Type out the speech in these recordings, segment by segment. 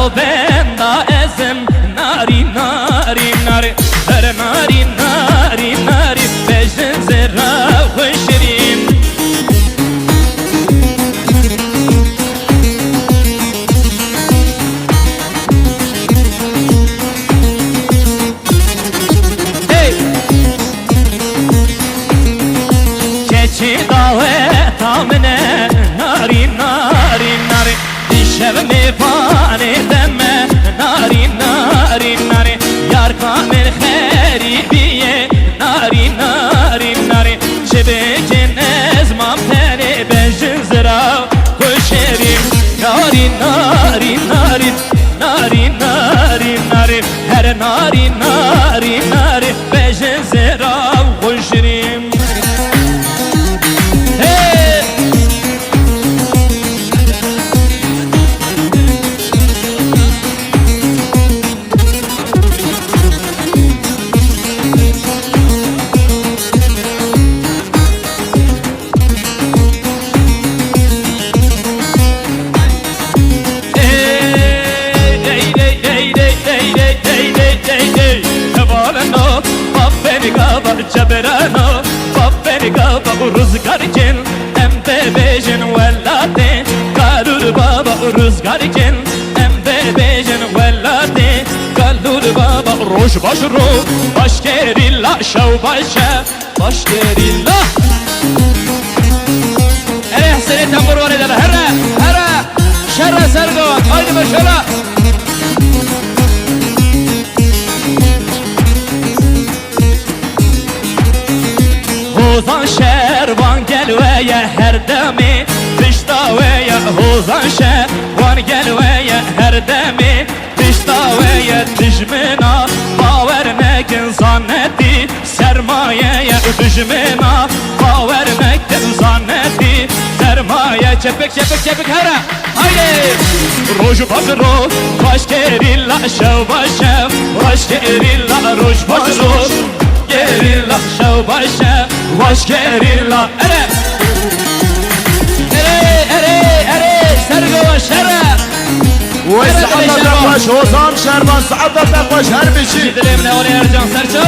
و بندا ازم ناری ناری ناری هر ناری ناری ناری بجن زرا خوشریم keçi davet amine nari nari nari şevmi fani deme nari nari nari yar kamil kheribiye nari nari nari şebecin ezmam teni bejin zira koşerim nari nari nari nari nari nari her nari nari nari bejin zira koşerim. جبرانو بابا rüzgar gel emde bejin vellate kalur baba rüzgar gel emde bejin vellate kalur baba roş baş ro baş kerilla şav başa baş kerilla seni tambur var eder hera şerre sergo haydi başla. Hozan şervan gel veye her demi Pişta veye hozan şervan gel veye her demi Pişta veye düşmena bavermekin zannetti Sermayeye düşmena bavermekin zannetti Sermaye çepek çepek çepek hera haydi Roj baş roj baş kerilla şev başev baş kerilla roj baş roj gerilla şev başa baş gerilla ere sergo şere وسعد تقوش وصام شربان سعد تقوش هربشي جدلم ne oraya Ercan Serço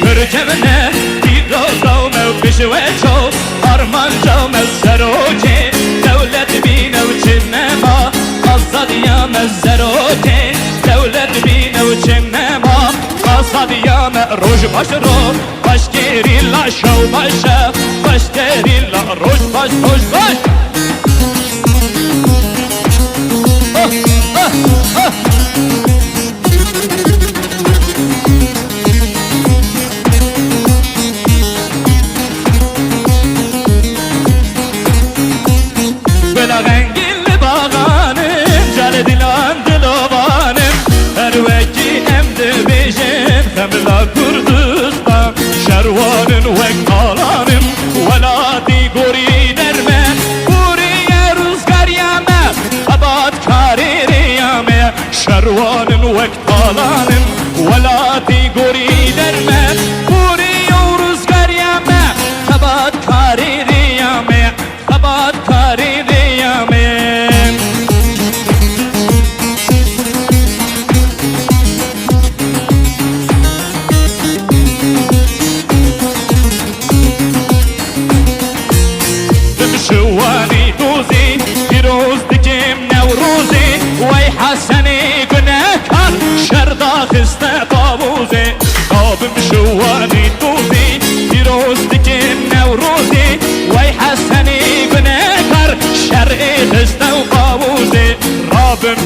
Hürkemine Dirozo mevkişi ve çok Armanca mezzeroke Devlet bine uçinema Azadiya mezzeroke Devlet bine uçinema Azadiya me roj baş ro Baş gerilla şav başa Baş gerilla roj baş roj baş Rengilli bağanım, cale dilan dilovanım Her veki emdi bejim, femla Kurdistan Şervanın vek alanım, veladi gori derme Guriye rüzgar yame, abad kariri yame Şervanın vek alanım, veladi gori derme Guriye rüzgar yame, abad kariri yame Abad kariri شواني دوزي فيروز دجم نوروزي وي حسني قناكر شردا خستا طابوزي قابم شواني دوزي فيروز دجم نوروزي وي حسني قناكر شرقي خستا طابوزي رابم